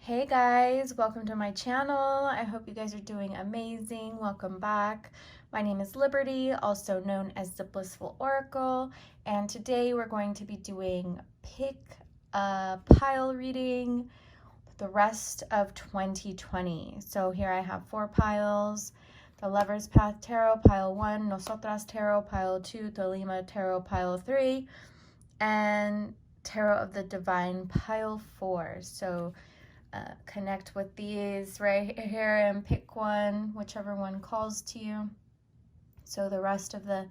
Hey guys, welcome to my channel. I hope you guys are doing amazing. Welcome back. My name is Liberty, also known as the Blissful Oracle, and today we're going to be doing pick a pile reading the rest of 2020. So here I have 4 piles. The Lover's Path Tarot, pile 1, Nosotras Tarot, pile 2, Tolima Tarot, pile 3, and Tarot of the Divine, pile 4. So connect with these right here and pick one, whichever one calls to you. So the rest of the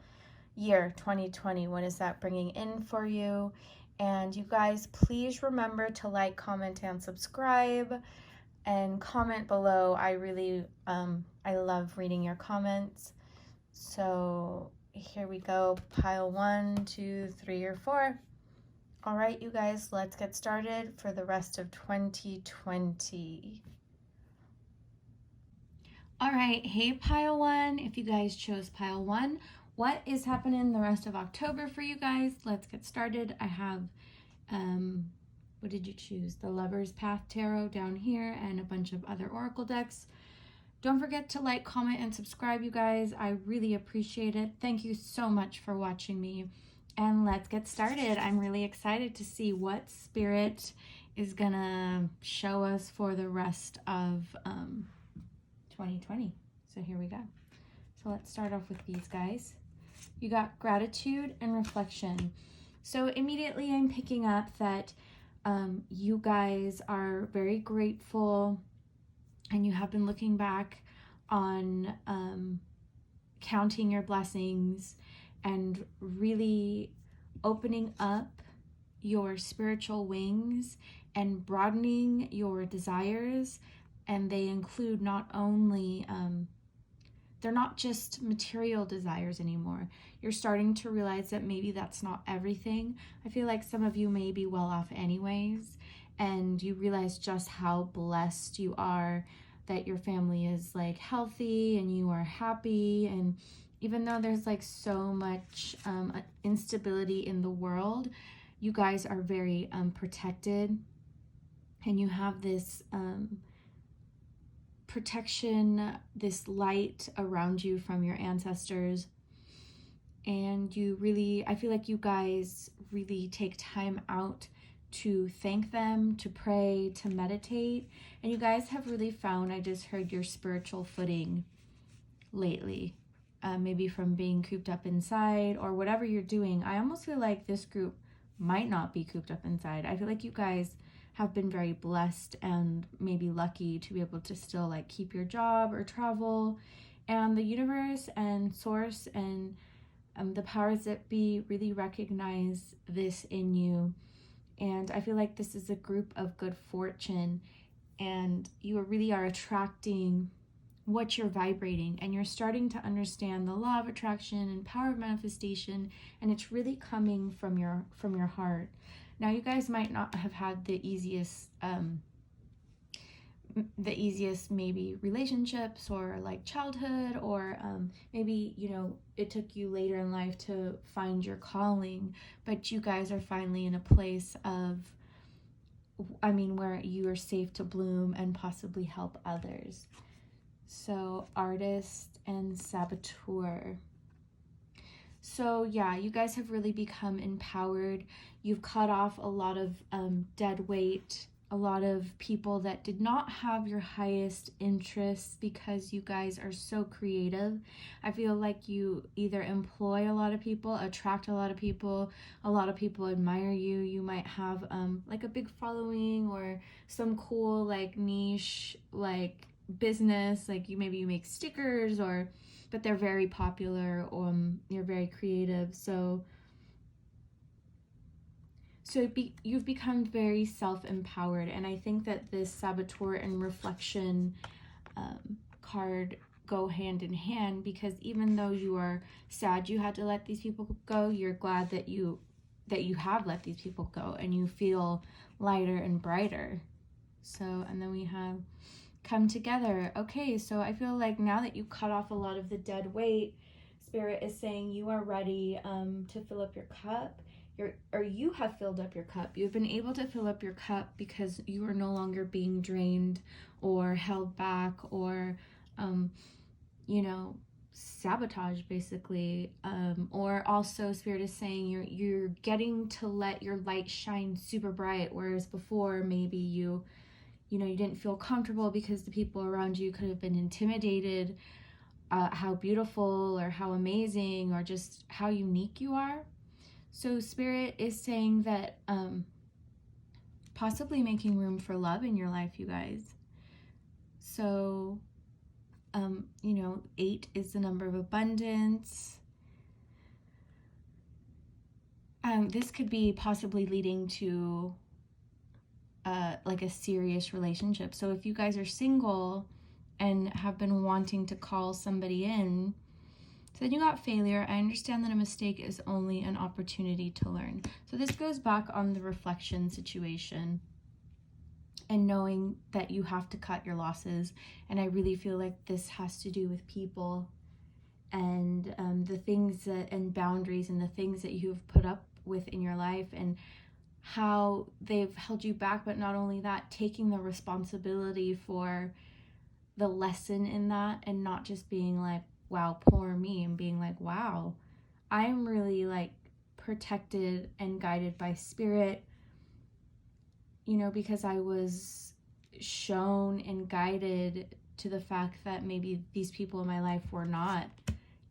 year 2020, what is that bringing in for you? And you guys, please remember to like, comment, and subscribe, and comment below. I love reading your comments. So here we go, pile 1, 2, 3, or 4. All right, you guys, let's get started for the rest of 2020. All right, hey pile 1, if you guys chose pile 1, what is happening the rest of October for you guys? Let's get started. I have, what did you choose? The Lover's Path Tarot down here and a bunch of other oracle decks. Don't forget to like, comment, and subscribe, you guys. I really appreciate it. Thank you so much for watching me. And let's get started. I'm really excited to see what Spirit is gonna show us for the rest of 2020. So here we go. So let's start off with these guys. You got gratitude and reflection. So immediately I'm picking up that you guys are very grateful, and you have been looking back on counting your blessings and really opening up your spiritual wings and broadening your desires. And they include not only, they're not just material desires anymore. You're starting to realize that maybe that's not everything. I feel like some of you may be well off anyways, and you realize just how blessed you are that your family is like healthy and you are happy. And even though there's like so much instability in the world, you guys are very protected, and you have this protection, this light around you from your ancestors. And you really, I feel like you guys really take time out to thank them, to pray, to meditate. And you guys have really found, I just heard, your spiritual footing lately. Maybe from being cooped up inside or whatever you're doing. I almost feel like this group might not be cooped up inside. I feel like you guys have been very blessed and maybe lucky to be able to still like keep your job or travel. And the universe and source and the powers that be really recognize this in you. And I feel like this is a group of good fortune, and you really are attracting what you're vibrating, and you're starting to understand the law of attraction and power of manifestation, and it's really coming from your heart. Now, you guys might not have had the easiest maybe relationships or like childhood, or maybe, you know, it took you later in life to find your calling, but you guys are finally in a place of, where you are safe to bloom and possibly help others. So artist and saboteur. So yeah, you guys have really become empowered. You've cut off a lot of dead weight, a lot of people that did not have your highest interests, because you guys are so creative. I feel like you either employ a lot of people, attract a lot of people admire you. You might have like a big following or some cool like niche like business, like you make stickers, or but they're very popular, or you're very creative. So you've become very self-empowered, and I think that this saboteur and reflection card go hand in hand, because even though you are sad you had to let these people go, you're glad that you have let these people go, and you feel lighter and brighter. So, and then we have come together. Okay, so I feel like now that you cut off a lot of the dead weight, Spirit is saying you are ready to fill up your cup. you have filled up your cup. You've been able to fill up your cup because you are no longer being drained or held back or, you know, sabotage basically. Or also Spirit is saying you're getting to let your light shine super bright, whereas before maybe you didn't feel comfortable because the people around you could have been intimidated how beautiful or how amazing or just how unique you are. So Spirit is saying that possibly making room for love in your life, you guys. So, 8 is the number of abundance. This could be possibly leading to like a serious relationship. So if you guys are single and have been wanting to call somebody in, so then you got failure. I understand that a mistake is only an opportunity to learn. So this goes back on the reflection situation and knowing that you have to cut your losses. And I really feel like this has to do with people and the things and boundaries and the things that you've put up with in your life and how they've held you back. But not only that, taking the responsibility for the lesson in that and not just being like, wow, poor me, and being like, wow, I'm really like protected and guided by Spirit, because I was shown and guided to the fact that maybe these people in my life were not,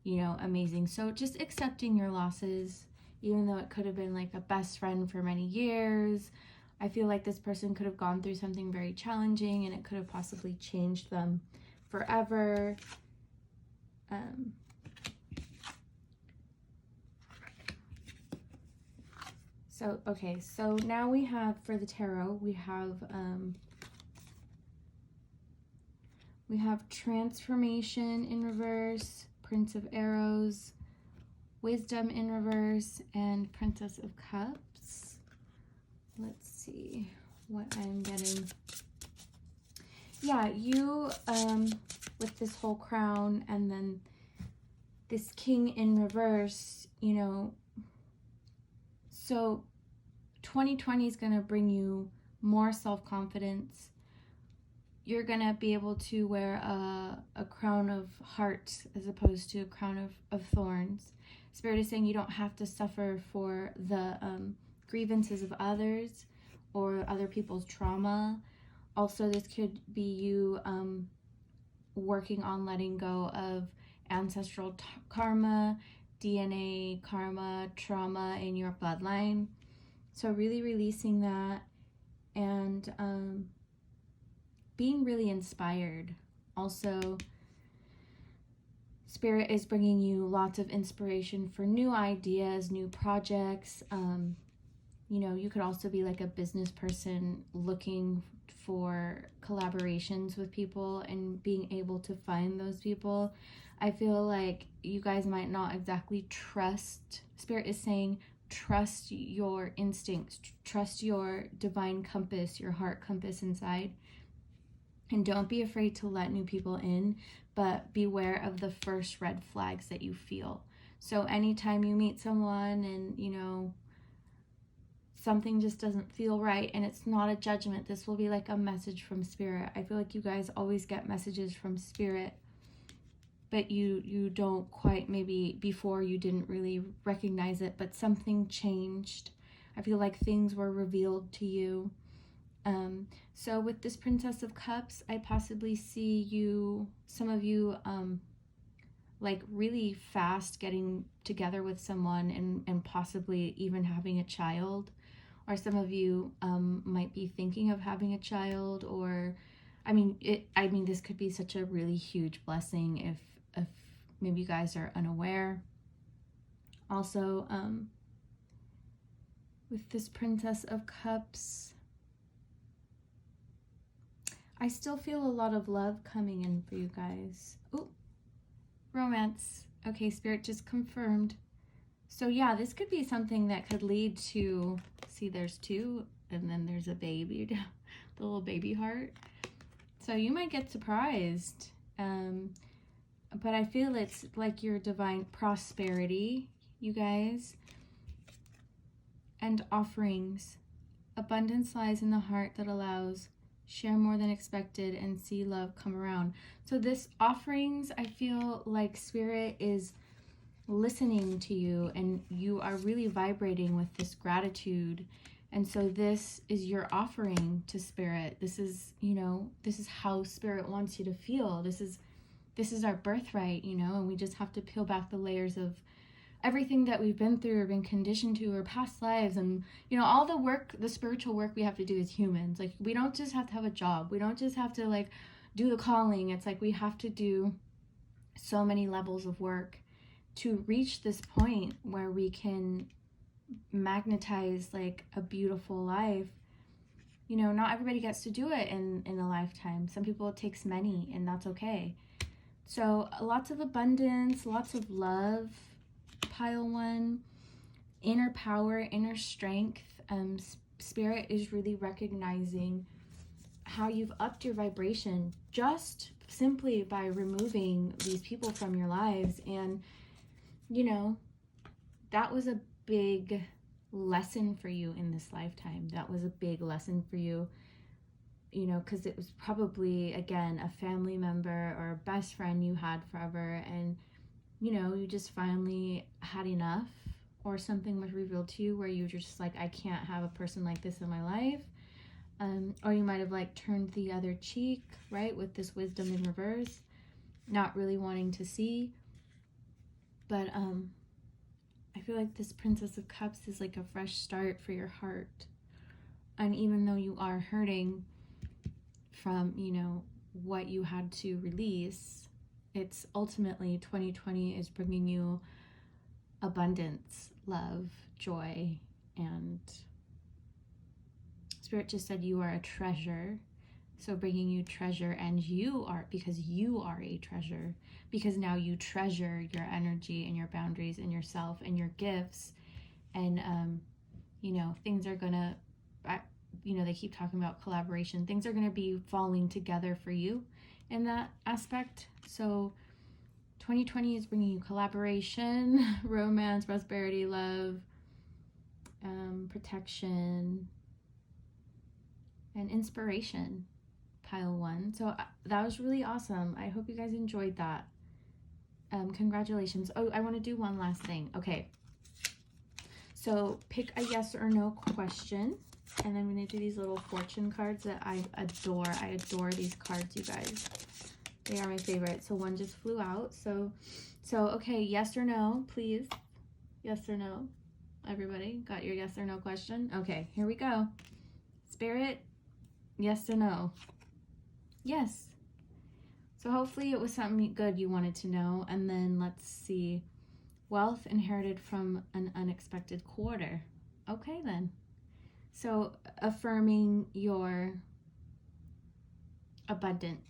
amazing. So just accepting your losses, even though it could have been like a best friend for many years. I feel like this person could have gone through something very challenging and it could have possibly changed them forever. So now we have, for the tarot, we have transformation in reverse, Prince of Arrows, wisdom in reverse, and Princess of Cups. Let's see what I'm getting. Yeah, you, with this whole crown and then this king in reverse, so 2020 is going to bring you more self-confidence. You're going to be able to wear a crown of hearts as opposed to a crown of thorns. Spirit is saying you don't have to suffer for the grievances of others or other people's trauma. Also, this could be you working on letting go of ancestral karma, DNA karma, trauma in your bloodline. So really releasing that and being really inspired. Also, Spirit is bringing you lots of inspiration for new ideas, new projects. You could also be like a business person looking for collaborations with people and being able to find those people. I feel like you guys might not exactly trust. Spirit is saying trust your instincts, trust your divine compass, your heart compass inside. And don't be afraid to let new people in, but beware of the first red flags that you feel. So anytime you meet someone and, something just doesn't feel right, and it's not a judgment, this will be like a message from Spirit. I feel like you guys always get messages from Spirit, but you don't quite, maybe before you didn't really recognize it, but something changed. I feel like things were revealed to you. So with this Princess of Cups, I possibly see some of you, like really fast getting together with someone and possibly even having a child. Or some of you might be thinking of having a child, or, this could be such a really huge blessing if maybe you guys are unaware. Also, with this Princess of Cups, I still feel a lot of love coming in for you guys. Ooh, romance. Okay, Spirit just confirmed. So yeah, this could be something that could lead to, see there's 2 and then there's a baby, the little baby heart. So you might get surprised. But I feel it's like your divine prosperity, you guys. and offerings. Abundance lies in the heart that allows, share more than expected, and see love come around. So this offerings, I feel like Spirit is listening to you, and you are really vibrating with this gratitude. And so this is your offering to Spirit. This is, this is how Spirit wants you to feel. This is our birthright, and we just have to peel back the layers of everything that we've been through or been conditioned to, or past lives, and all the work, the spiritual work we have to do as humans. Like, we don't just have to have a job, we don't just have to like do the calling. It's like we have to do so many levels of work to reach this point where we can magnetize like a beautiful life. Not everybody gets to do it in a lifetime. Some people, it takes many, and that's okay. So lots of abundance, lots of love, pile 1, inner power, inner strength. Spirit is really recognizing how you've upped your vibration just simply by removing these people from your lives. And that was a big lesson for you in this lifetime. That was a big lesson for you, because it was probably, again, a family member or a best friend you had forever, and you just finally had enough, or something was revealed to you where you were just like, I can't have a person like this in my life. Or you might have like turned the other cheek, right, with this wisdom in reverse, not really wanting to see. But I feel like this Princess of Cups is like a fresh start for your heart. And even though you are hurting from, what you had to release, it's ultimately 2020 is bringing you abundance, love, joy, and Spirit just said you are a treasure. So bringing you treasure, and because you are a treasure, because now you treasure your energy and your boundaries and yourself and your gifts. And, things are gonna, they keep talking about collaboration. Things are gonna be falling together for you in that aspect. So 2020 is bringing you collaboration, romance, prosperity, love, protection, and inspiration. Pile 1. So that was really awesome. I hope you guys enjoyed that. Congratulations. Oh, I want to do one last thing. Okay. So pick a yes or no question, and I'm going to do these little fortune cards that I adore. I adore these cards, you guys. They are my favorite. So one just flew out. So okay, yes or no, please. Yes or no. Everybody got your yes or no question? Okay, here we go. Spirit, yes or no? Yes. So hopefully it was something good you wanted to know. And then let's see. Wealth inherited from an unexpected quarter. Okay then. So affirming your abundance.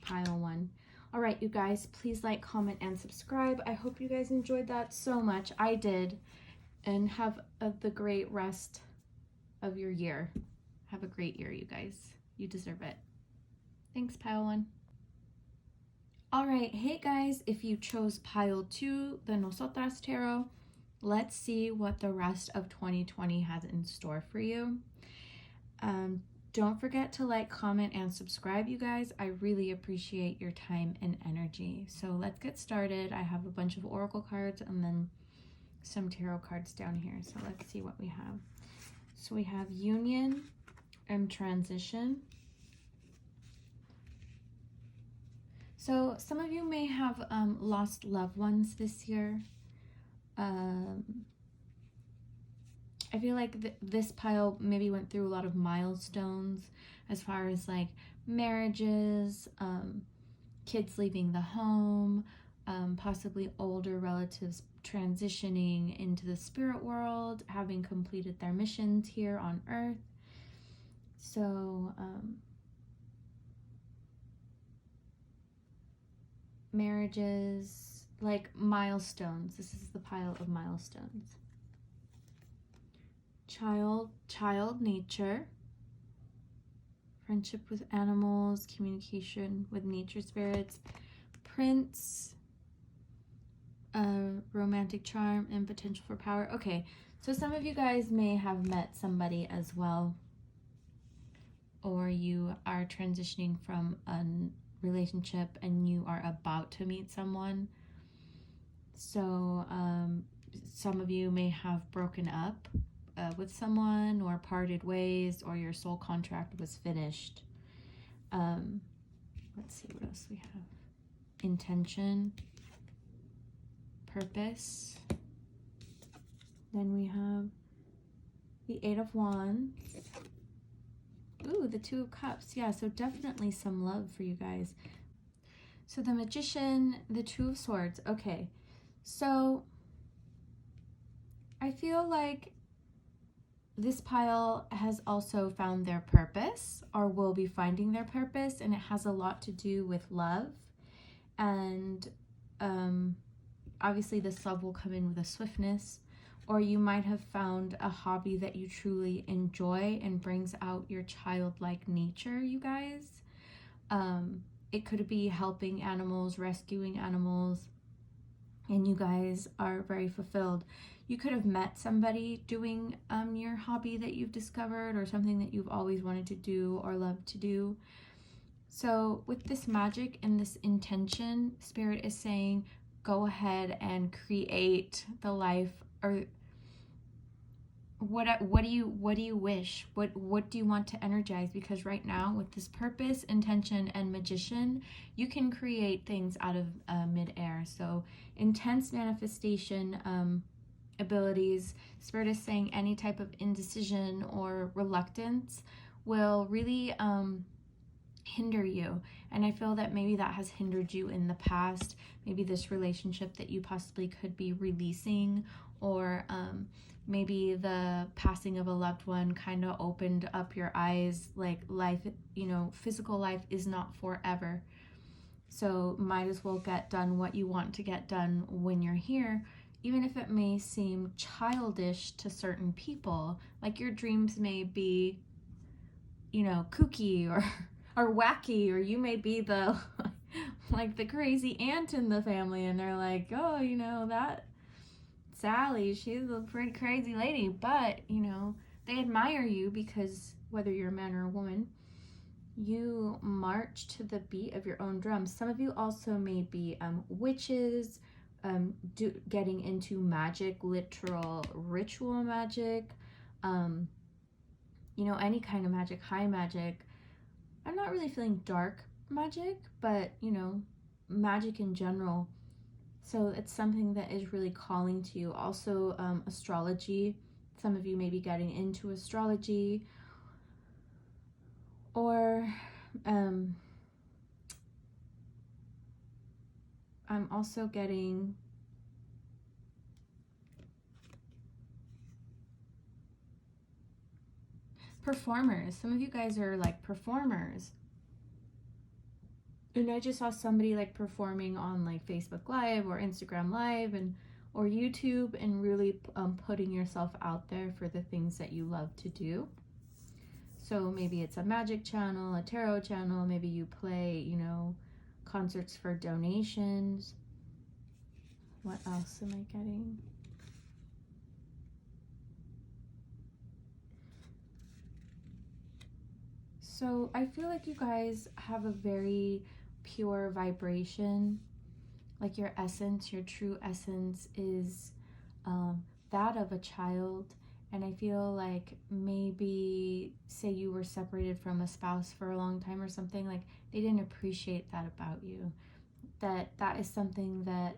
Pile 1. All right, you guys, please like, comment, and subscribe. I hope you guys enjoyed that so much. I did. And have the great rest of your year. Have a great year, you guys. You deserve it. Thanks, pile 1. All right, hey guys, if you chose pile 2, the Nosotras Tarot, let's see what the rest of 2020 has in store for you. Don't forget to like, comment, and subscribe, you guys. I really appreciate your time and energy. So let's get started. I have a bunch of oracle cards and then some tarot cards down here. So let's see what we have. So we have union and transition. So some of you may have lost loved ones this year. I feel like this pile maybe went through a lot of milestones as far as like marriages, kids leaving the home, possibly older relatives transitioning into the spirit world, having completed their missions here on earth. So marriages, like milestones. This is the pile of milestones. Child nature, friendship with animals, communication with nature spirits, prince, romantic charm, and potential for power. Okay, So some of you guys may have met somebody as well, or you are transitioning from a relationship and you are about to meet someone. So some of you may have broken up with someone or parted ways, or your soul contract was finished. Let's see what else we have. Intention, purpose. Then we have the Eight of Wands. Ooh, the Two of Cups. Yeah, so definitely some love for you guys. So the Magician, the Two of Swords. Okay, so I feel like this pile has also found their purpose, or will be finding their purpose, and it has a lot to do with love. And obviously this love will come in with a swiftness, or you might have found a hobby that you truly enjoy and brings out your childlike nature, you guys. It could be helping animals, rescuing animals, and you guys are very fulfilled. You could have met somebody doing your hobby that you've discovered, or something that you've always wanted to do or loved to do. So with this magic and this intention, Spirit is saying, go ahead and create the life, or what do you wish? What do you want to energize? Because right now with this purpose, intention, and Magician, you can create things out of midair. So intense manifestation abilities. Spirit is saying any type of indecision or reluctance will really hinder you. And I feel that maybe that has hindered you in the past. Maybe this relationship that you possibly could be releasing, or maybe the passing of a loved one kind of opened up your eyes, like life, physical life is not forever. So might as well get done what you want to get done when you're here, even if it may seem childish to certain people. Like your dreams may be, kooky or wacky, or you may be the like the crazy aunt in the family, and they're like, oh, that Sally, she's a pretty crazy lady, but they admire you because whether you're a man or a woman, you march to the beat of your own drums. Some of you also may be witches, getting into magic, literal ritual magic, any kind of magic, high magic. I'm not really feeling dark magic, but magic in general. So it's something that is really calling to you. Also astrology. Some of you may be getting into astrology, or I'm also getting performers. Some of you guys are like performers. And I just saw somebody like performing on like Facebook Live or Instagram Live or YouTube, and really putting yourself out there for the things that you love to do. So maybe it's a magic channel, a tarot channel, maybe you play, concerts for donations. What else am I getting? So I feel like you guys have a very pure vibration. Like your essence, your true essence is that of a child. And I feel like maybe, say you were separated from a spouse for a long time or something, like they didn't appreciate that about you. That is something that,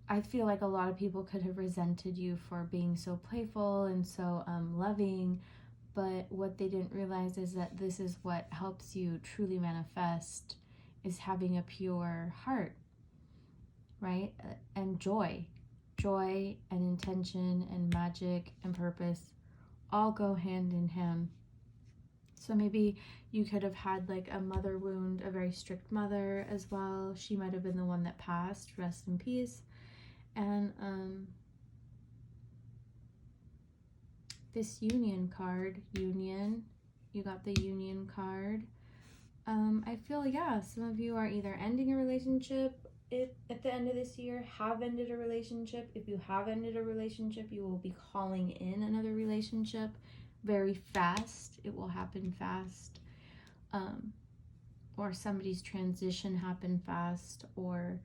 I feel like a lot of people could have resented you for being so playful and so loving. But what they didn't realize is that this is what helps you truly manifest, is having a pure heart, right? And joy and intention and magic and purpose all go hand in hand. So maybe you could have had like a mother wound, a very strict mother as well. She might have been the one that passed, rest in peace. And this union card, union, you got the union card. I feel, some of you are either ending a relationship at the end of this year have ended a relationship. If you have ended a relationship, you will be calling in another relationship very fast. It will happen fast. Or somebody's transition happened fast, or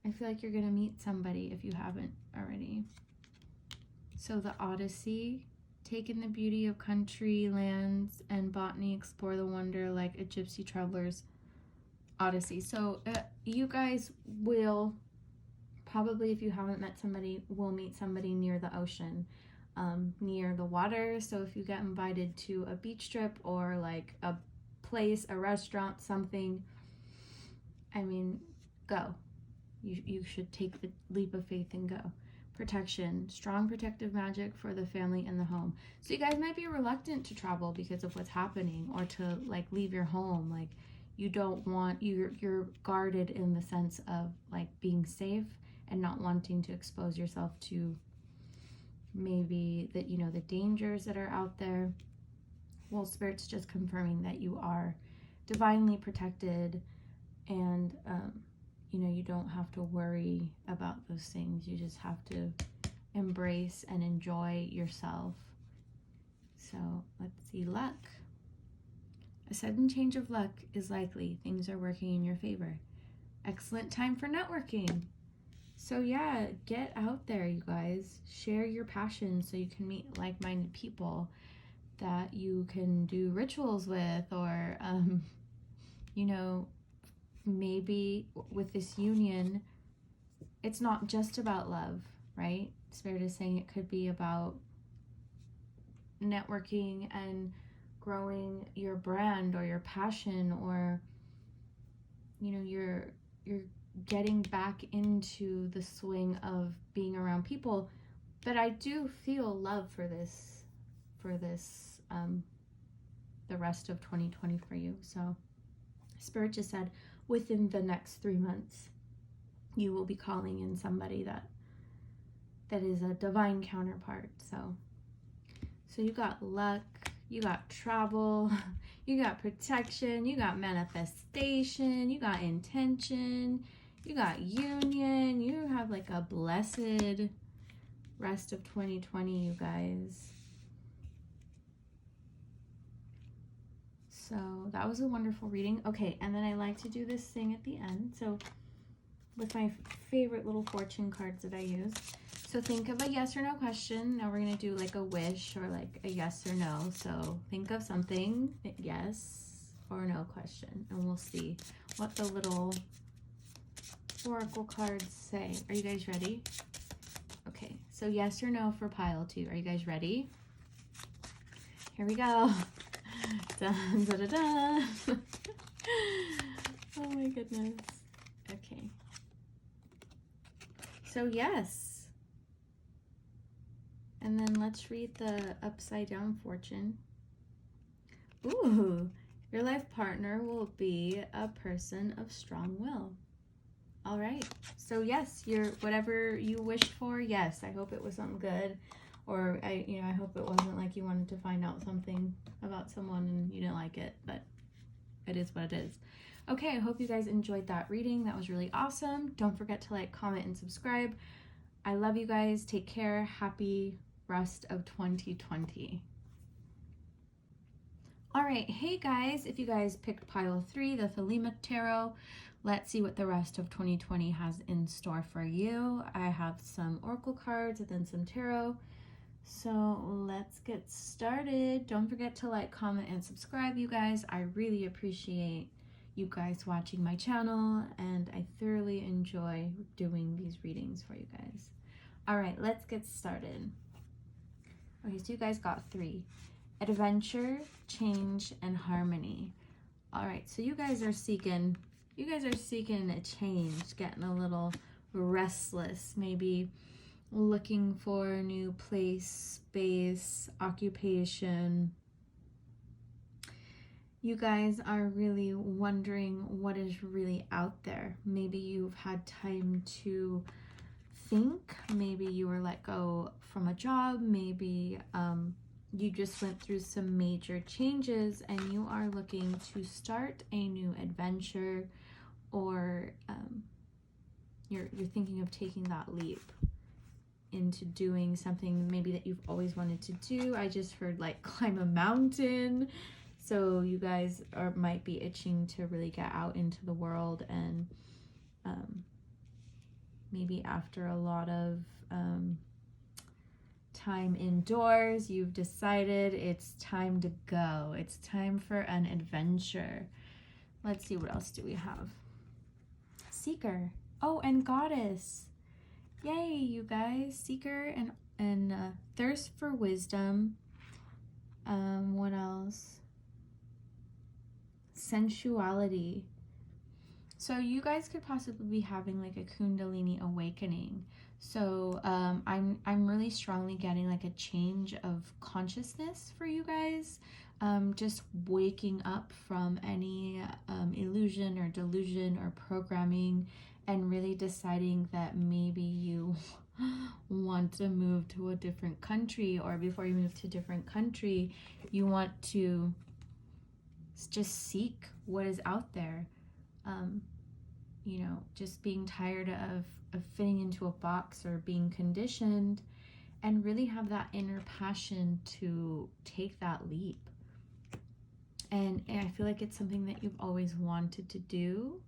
I feel like you're going to meet somebody if you haven't already. So the Odyssey, take in the beauty of country, lands, and botany, explore the wonder like a gypsy traveler's Odyssey. So you guys will probably, if you haven't met somebody, will meet somebody near the ocean, near the water. So if you get invited to a beach trip or like a place, a restaurant, something, I mean, go. You should take the leap of faith and go. Protection, strong protective magic for the family and the home. So you guys might be reluctant to travel because of what's happening, or to like leave your home. Like you don't want, you're guarded in the sense of like being safe and not wanting to expose yourself to maybe that, you know, the dangers that are out there. Well, Spirit's just confirming that you are divinely protected, and you know, you don't have to worry about those things. You just have to embrace and enjoy yourself. So let's see, luck. A sudden change of luck is likely. Things are working in your favor. Excellent time for networking. So yeah, get out there, you guys. Share your passion so you can meet like-minded people that you can do rituals with, or you know, maybe with this union, it's not just about love, right? Spirit is saying it could be about networking and growing your brand or your passion, or, you know, you're getting back into the swing of being around people. But I do feel love for this the rest of 2020 for you. So Spirit just said within the next 3 months, you will be calling in somebody that is a divine counterpart. So you got luck, you got travel, you got protection, you got manifestation, you got intention, you got union. You have like a blessed rest of 2020, you guys. So that was a wonderful reading. Okay, and then I like to do this thing at the end. So with my favorite little fortune cards that I use. So think of a yes or no question. Now we're going to do like a wish or like a yes or no. So think of something, yes or no question, and we'll see what the little oracle cards say. Are you guys ready? Okay, so yes or no for pile 2. Are you guys ready? Here we go. Dun, da, da, da. Oh my goodness. Okay. So yes. And then let's read the upside down fortune. Ooh, your life partner will be a person of strong will. All right. So yes, whatever you wished for, yes. I hope it was something good. Or I hope it wasn't like you wanted to find out something about someone and you didn't like it, but it is what it is. Okay, I hope you guys enjoyed that reading. That was really awesome. Don't forget to like, comment, and subscribe. I love you guys. Take care. Happy rest of 2020. All right, hey guys, if you guys picked pile 3, the Thelema Tarot, let's see what the rest of 2020 has in store for you. I have some oracle cards and then some tarot. So let's get started. Don't forget to like, comment, and subscribe, you guys. I really appreciate you guys watching my channel, and I thoroughly enjoy doing these readings for you guys. All right, let's get started. Okay, so you guys got 3. Adventure, change, and harmony. All right, so you guys are seeking a change, getting a little restless, maybe looking for a new place, space, occupation. You guys are really wondering what is really out there. Maybe you've had time to think. Maybe you were let go from a job. Maybe you just went through some major changes and you are looking to start a new adventure, or you're thinking of taking that leap into doing something maybe that you've always wanted to do. I just heard like climb a mountain. So you guys might be itching to really get out into the world, and maybe after a lot of time indoors, you've decided it's time to go. It's time for an adventure. Let's see, what else do we have? Seeker. Oh, and Goddess. Yay, you guys. Seeker and thirst for wisdom. What else? Sensuality. So you guys could possibly be having like a Kundalini awakening. So I'm really strongly getting like a change of consciousness for you guys. Just waking up from any illusion or delusion or programming, and really deciding that maybe you want to move to a different country, or before you move to a different country, you want to just seek what is out there. You know, just being tired of fitting into a box or being conditioned, and really have that inner passion to take that leap. And I feel like it's something that you've always wanted to do.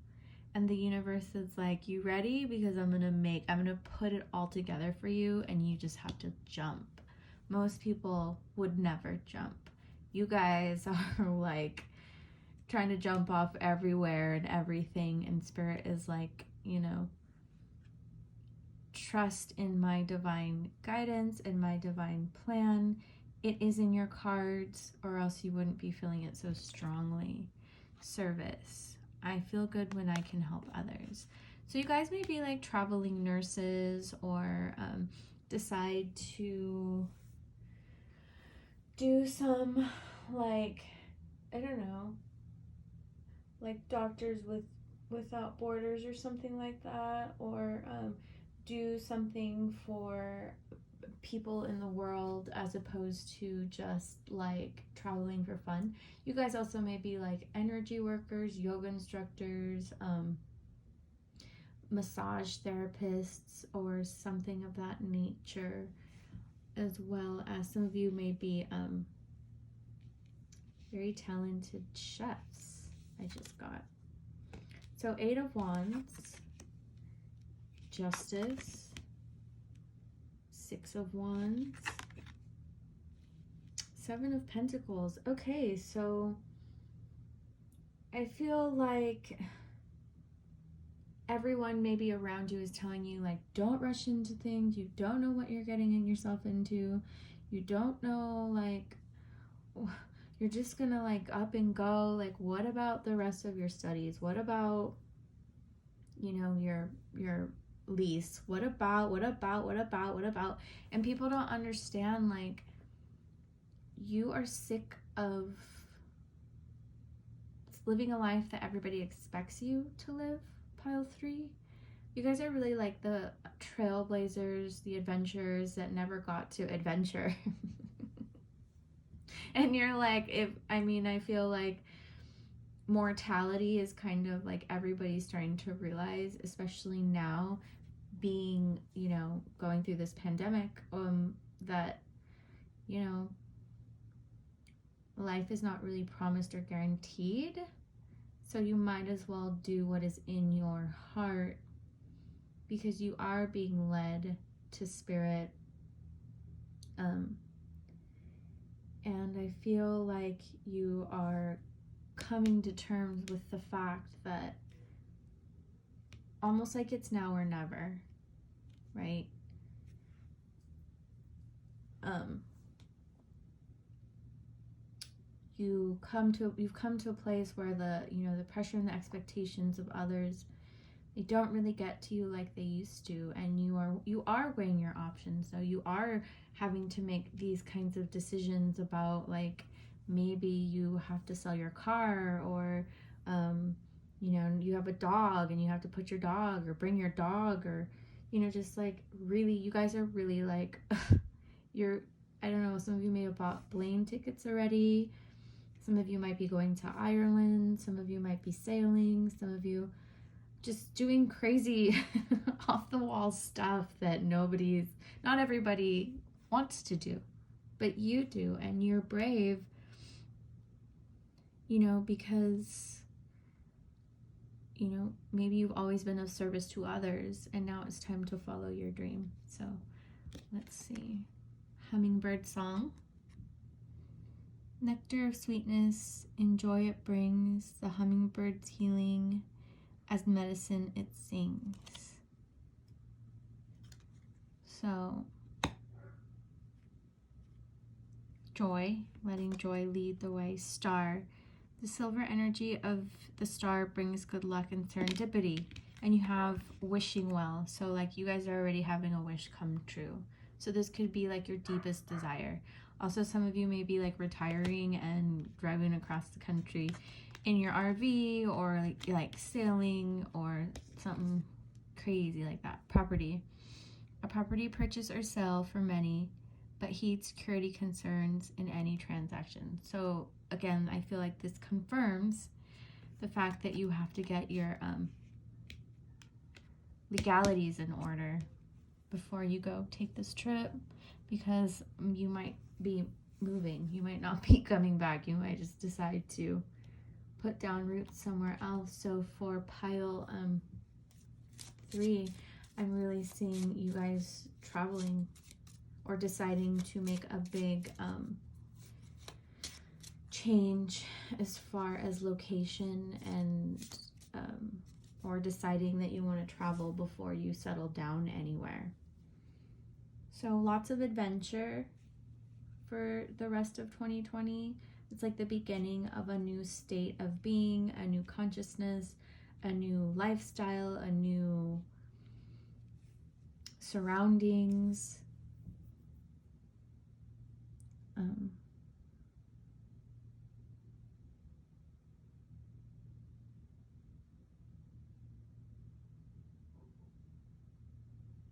And the universe is like, you ready? Because I'm gonna put it all together for you, and you just have to jump. Most people would never jump. You guys are like trying to jump off everywhere and everything, and Spirit is like, you know, trust in my divine guidance and my divine plan. It is in your cards, or else you wouldn't be feeling it so strongly. Service. I feel good when I can help others. So you guys may be like traveling nurses, or decide to do some, like, I don't know, like Doctors Without Borders or something like that, or do something for people in the world as opposed to just like traveling for fun. You guys also may be like energy workers, yoga instructors, massage therapists, or something of that nature, as well as some of you may be very talented chefs. I just got. So 8 of Wands, Justice, 6 of Wands, 7 of Pentacles. Okay, so I feel like everyone maybe around you is telling you, like, don't rush into things. You don't know what you're getting yourself into. You don't know, like, you're just gonna like up and go. Like, what about the rest of your studies? What about, you know, your lease? What about? And people don't understand, like, you are sick of living a life that everybody expects you to live, pile 3. You guys are really like the trailblazers, the adventurers that never got to adventure. And you're like, I feel like mortality is kind of like everybody's starting to realize, especially now, being, you know, going through this pandemic, that, you know, life is not really promised or guaranteed. So you might as well do what is in your heart, because you are being led to Spirit. And I feel like you are coming to terms with the fact that almost like it's now or never, right? You've come to a place where the pressure and the expectations of others, they don't really get to you like they used to, and you are weighing your options. So you are having to make these kinds of decisions about, like, maybe you have to sell your car, or you have a dog and you have to put your dog or bring your dog, or just like, really, you guys are really like you're I don't know, some of you may have bought plane tickets already. Some of you might be going to Ireland. Some of you might be sailing. Some of you just doing crazy off the wall stuff that not everybody wants to do, but you do, and you're brave, you know, because, you know, maybe you've always been of service to others and now it's time to follow your dream. So let's see. Hummingbird song. Nectar of sweetness, in joy it brings, the hummingbird's healing, as medicine it sings. So, joy, letting joy lead the way. Star, the silver energy of the star brings good luck and serendipity. And you have wishing well. So like you guys are already having a wish come true. So this could be like your deepest desire. Also, some of you may be like retiring and driving across the country in your RV, or like sailing or something crazy like that. Property. A property purchase or sale for many, but heed security concerns in any transaction. So again, I feel like this confirms the fact that you have to get your legalities in order before you go take this trip, because you might be moving. You might not be coming back. You might just decide to put down roots somewhere else. So for pile 3, I'm really seeing you guys traveling or deciding to make a big change as far as location, and or deciding that you want to travel before you settle down anywhere. So lots of adventure for the rest of 2020. It's like the beginning of a new state of being, a new consciousness, a new lifestyle, a new surroundings.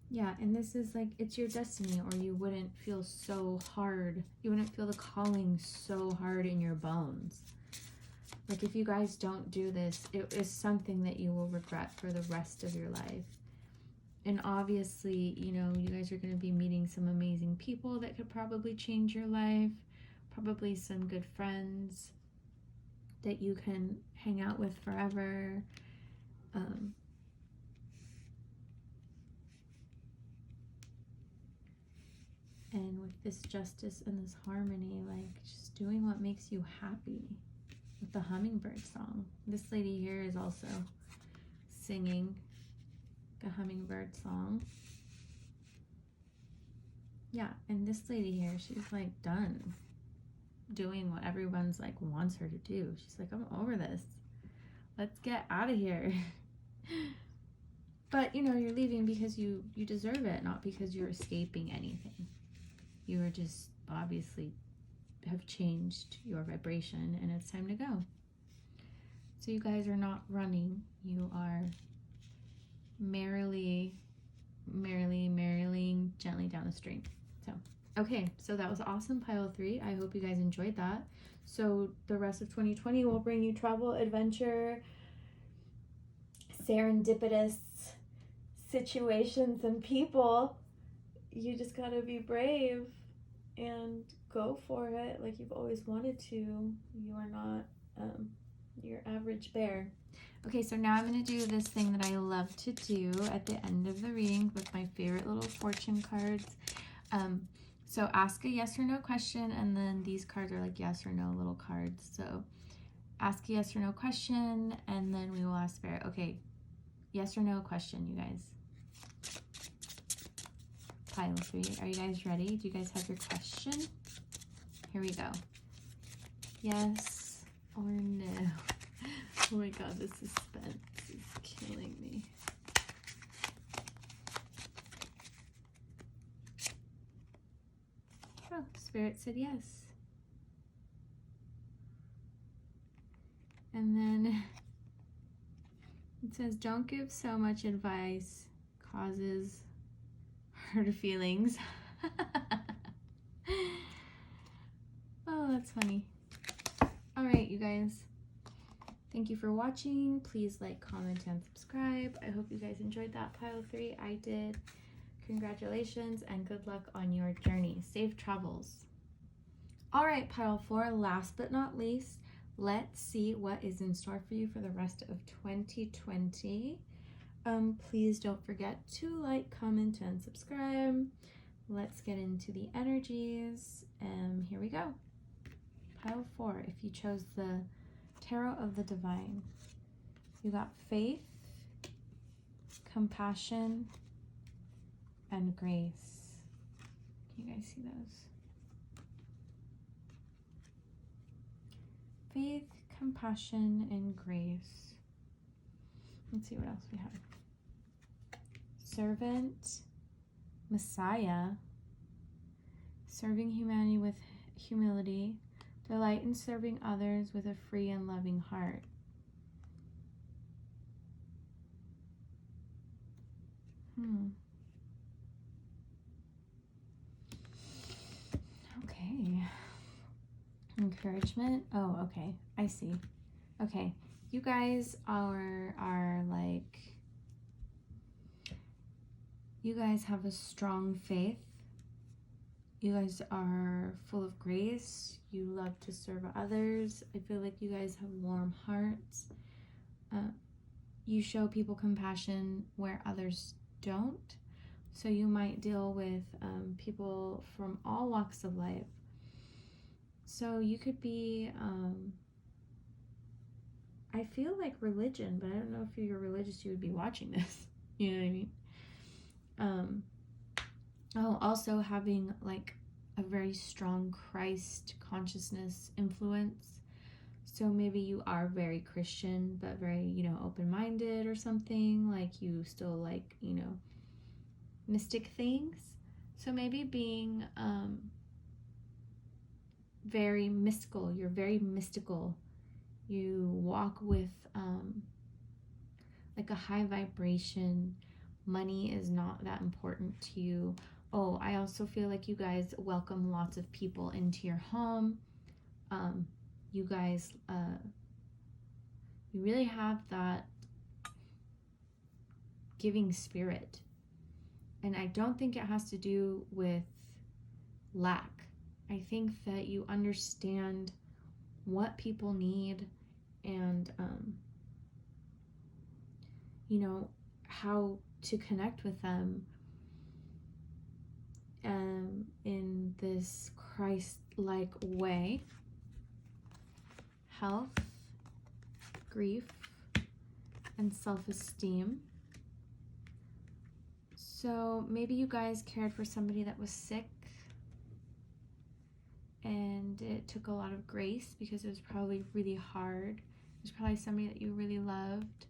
Yeah, and this is like, it's your destiny, or you wouldn't feel so hard. You wouldn't feel the calling so hard in your bones. Like if you guys don't do this, it is something that you will regret for the rest of your life. And obviously, you know, you guys are going to be meeting some amazing people that could probably change your life. Probably some good friends that you can hang out with forever. And with this justice and this harmony, like just doing what makes you happy. With the hummingbird song. This lady here is also singing the hummingbird song. Yeah, and this lady here, she's like done doing what everyone's like wants her to do. She's like, I'm over this. Let's get out of here. But you know, you're leaving because you deserve it, not because you're escaping anything. You are just obviously have changed your vibration, and it's time to go. So you guys are not running. You are merrily gently down the stream. So, okay, so that was awesome, pile 3. I hope you guys enjoyed that. So the rest of 2020 will bring you travel, adventure, serendipitous situations and people. You just gotta be brave and go for it like you've always wanted to. You are not your average bear. Okay, so now I'm going to do this thing that I love to do at the end of the reading with my favorite little fortune cards. So ask a yes or no question, and then these cards are like yes or no little cards. So ask a yes or no question, and then we will ask Spirit. Okay, yes or no question, you guys. Pile 3. Are you guys ready? Do you guys have your question? Here we go. Yes or no? Oh my god, the suspense is killing me. Oh, Spirit said yes. And then it says, don't give so much advice, causes hurt feelings. that's funny. All right, you guys. Thank you for watching. Please like, comment, and subscribe. I hope you guys enjoyed that pile 3. I did. Congratulations and good luck on your journey. Safe travels. All right, pile 4, last but not least, let's see what is in store for you for the rest of 2020. Please don't forget to like, comment, and subscribe. Let's get into the energies. Here we go. Pile 4, if you chose the Tarot of the Divine, you got faith, compassion, and grace. Can you guys see those? Faith, compassion, and grace. Let's see what else we have. Servant, Messiah, serving humanity with humility, delight in serving others with a free and loving heart. Okay. Encouragement. Oh, okay. I see. Okay. You guys are like, you guys have a strong faith. You guys are full of grace. You love to serve others. I feel like you guys have warm hearts. You show people compassion where others don't. So you might deal with people from all walks of life. So you could be, I feel like religion, but I don't know if you're religious, you would be watching this. You know what I mean? Also having like a very strong Christ consciousness influence. So maybe you are very Christian, but very, open-minded or something. Like you still like, mystic things. So maybe being very mystical. You're very mystical. You walk with like a high vibration. Money is not that important to you. Oh, I also feel like you guys welcome lots of people into your home. You guys, you really have that giving spirit. And I don't think it has to do with lack. I think that you understand what people need and, how to connect with them in this Christ-like way. Health, grief, and self-esteem. So maybe you guys cared for somebody that was sick and it took a lot of grace because it was probably really hard. It was probably somebody that you really loved.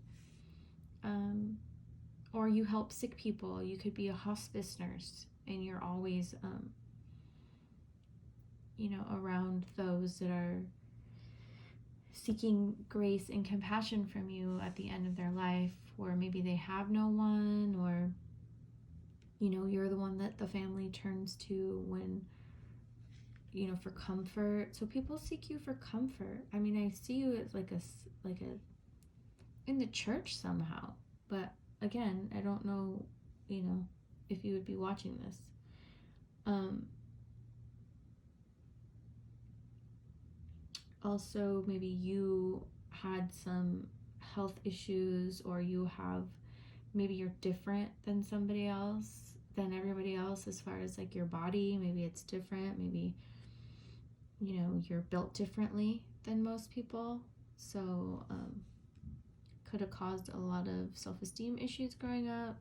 Or you help sick people. You could be a hospice nurse and you're always, around those that are seeking grace and compassion from you at the end of their life, or maybe they have no one, or, you're the one that the family turns to when, for comfort. So people seek you for comfort. I mean, I see you as like a in the church somehow, but again, I don't know, if you would be watching this. Also, maybe you had some health issues, or maybe you're different than everybody else as far as like your body. Maybe it's different. Maybe, you're built differently than most people. So, could have caused a lot of self-esteem issues growing up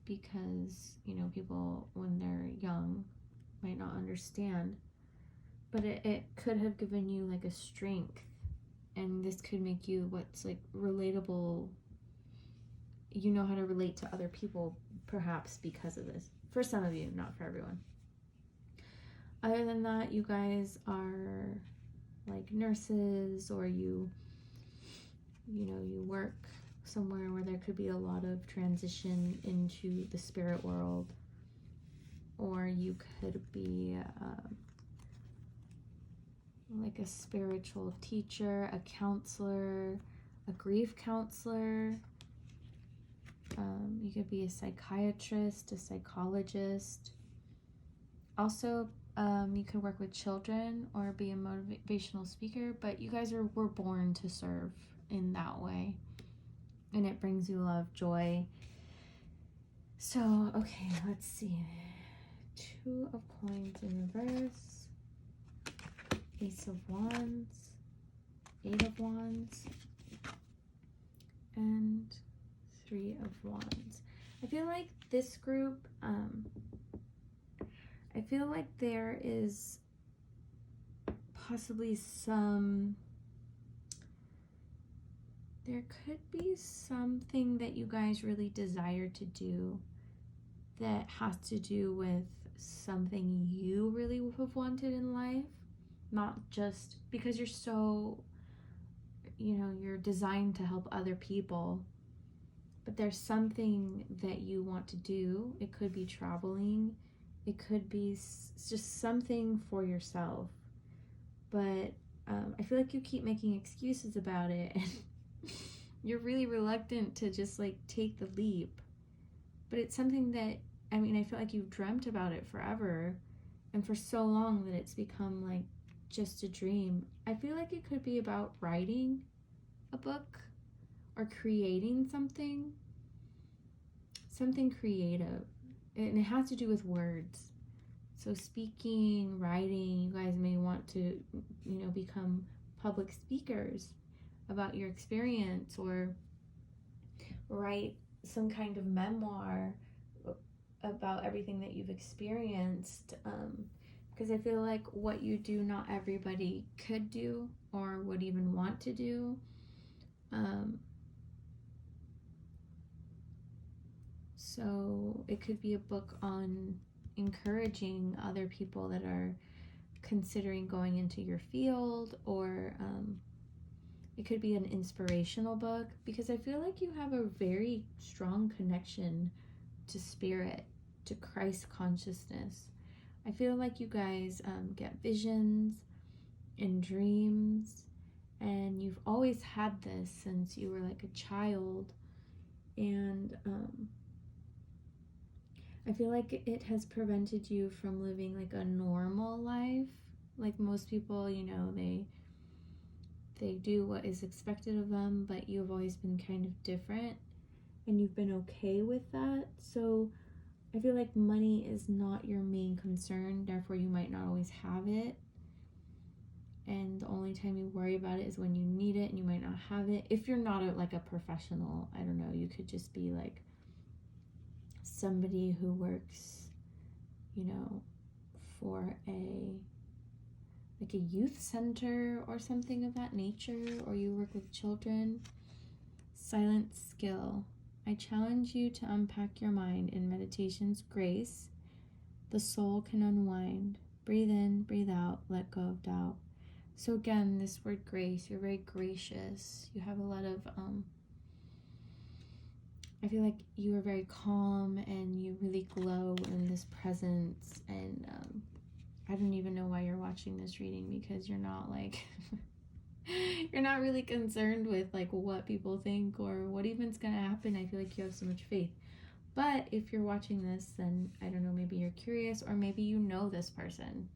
because, people when they're young might not understand. But it could have given you like a strength, and this could make you what's like relatable. You know how to relate to other people perhaps because of this. For some of you, not for everyone. Other than that, you guys are like nurses, or you work somewhere where there could be a lot of transition into the spirit world, or you could be like a spiritual teacher, a counselor, a grief counselor. You could be a psychiatrist, a psychologist. Also, you could work with children or be a motivational speaker, but you guys were born to serve in that way. And it brings you a lot of joy. So, okay, let's see. 2 of coins in reverse. Ace of Wands. 8 of Wands. And 3 of Wands. I feel like this group, I feel like there is possibly there could be something that you guys really desire to do that has to do with something you really have wanted in life, not just because you're so, you're designed to help other people, but there's something that you want to do. It could be traveling, it could be just something for yourself, but I feel like you keep making excuses about it and you're really reluctant to just like take the leap. But it's something that, I feel like you've dreamt about it forever and for so long that it's become like just a dream. I feel like it could be about writing a book or creating something creative, and it has to do with words. So speaking, writing, you guys may want to, become public speakers about your experience, or write some kind of memoir about everything that you've experienced, because I feel like what you do, not everybody could do or would even want to do. So it could be a book on encouraging other people that are considering going into your field, or it could be an inspirational book, because I feel like you have a very strong connection to spirit, to Christ consciousness. I feel like you guys get visions and dreams, and you've always had this since you were like a child, and I feel like it has prevented you from living like a normal life. Like most people, they do what is expected of them, but you've always been kind of different and you've been okay with that. So I feel like money is not your main concern, therefore you might not always have it. And the only time you worry about it is when you need it and you might not have it. If you're not a professional, I don't know, you could just be like somebody who works, for a youth center or something of that nature, or you work with children. Silent skill. I challenge you to unpack your mind in meditation's grace. The soul can unwind. Breathe in, breathe out, let go of doubt. So again, this word grace, you're very gracious. You have a lot of, I feel like you are very calm and you really glow in this presence. And I don't even know why you're watching this reading, because you're not you're not really concerned with what people think or what even's gonna happen. I feel like you have so much faith. But if you're watching this, then I don't know, maybe you're curious, or maybe you know this person.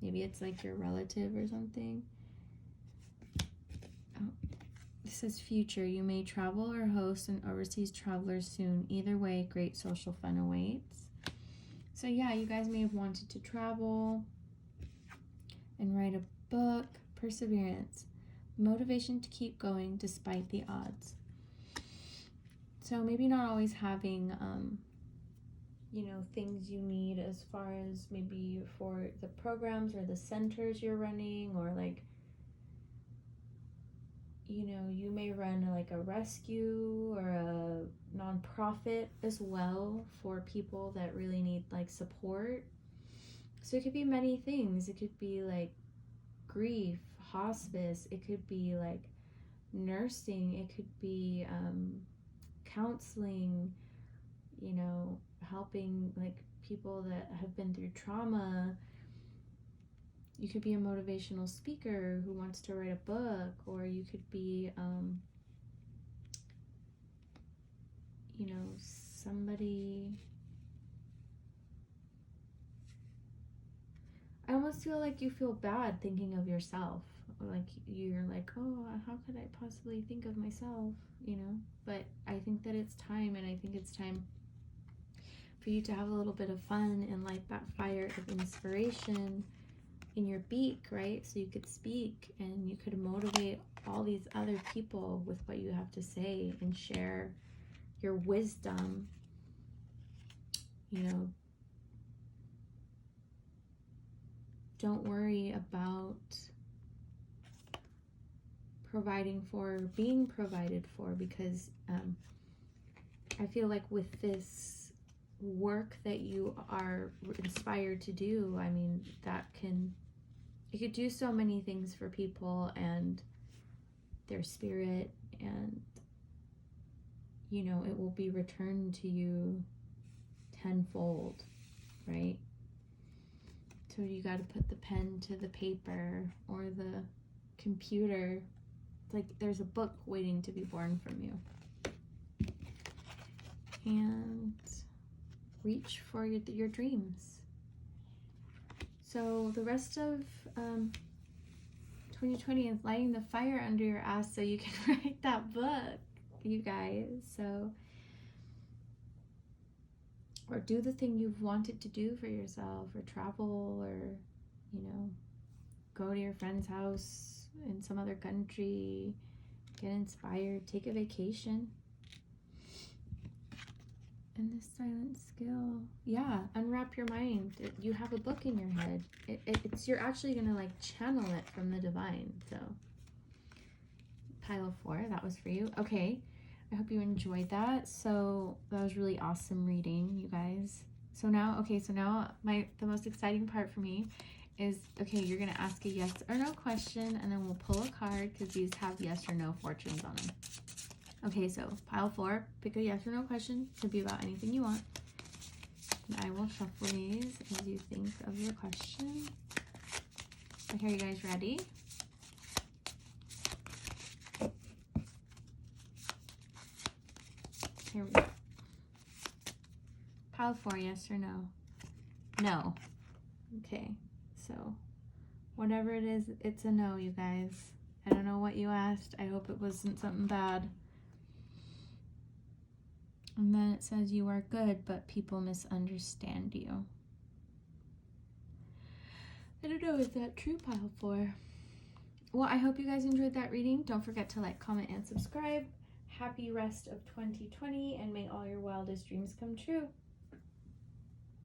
Maybe it's like your relative or something. Oh, this says future. You may travel or host an overseas traveler soon. Either way, great social fun awaits. So yeah, you guys may have wanted to travel and write a book. Perseverance. Motivation to keep going despite the odds. So maybe not always having, things you need as far as maybe for the programs or the centers you're running, or you may run a rescue or a nonprofit as well for people that really need support. So it could be many things. It could be grief, hospice, it could be nursing, it could be counseling, helping people that have been through trauma. you could be a motivational speaker who wants to write a book, or you could be, you know, somebody. I almost feel like you feel bad thinking of yourself. Like you're like, oh, how could I possibly think of myself, you know? But I think that it's time, and I think it's time for you to have a little bit of fun and light that fire of inspiration in your beak, right? So you could speak and you could motivate all these other people with what you have to say and share your wisdom, you know. Don't worry about being provided for, because I feel like with this work that you are inspired to do, I mean, it could do so many things for people and their spirit, and, you know, it will be returned to you tenfold, right? So you got to put the pen to the paper or the computer. It's like there's a book waiting to be born from you. And reach for your dreams. So the rest of 2020 is lighting the fire under your ass so you can write that book, you guys. So, or do the thing you've wanted to do for yourself, or travel, or, you know, go to your friend's house in some other country, get inspired, take a vacation. And this silent skill, yeah, unwrap your mind. You have a book in your head. You're actually gonna like channel it from the divine. So pile 4, that was for you. Okay, I hope you enjoyed that. So that was really awesome reading, you guys. So now the most exciting part for me is, okay, you're gonna ask a yes or no question, and then we'll pull a card because these have yes or no fortunes on them. Okay, so pile 4, pick a yes or no question. Could be about anything you want. And I will shuffle these as you think of your question. Okay, are you guys ready? Here we go. Pile 4, yes or no? No. Okay, so whatever it is, it's a no, you guys. I don't know what you asked. I hope it wasn't something bad. And then it says you are good, but people misunderstand you. I don't know, is that true, pile 4? Well, I hope you guys enjoyed that reading. Don't forget to like, comment, and subscribe. Happy rest of 2020, and may all your wildest dreams come true.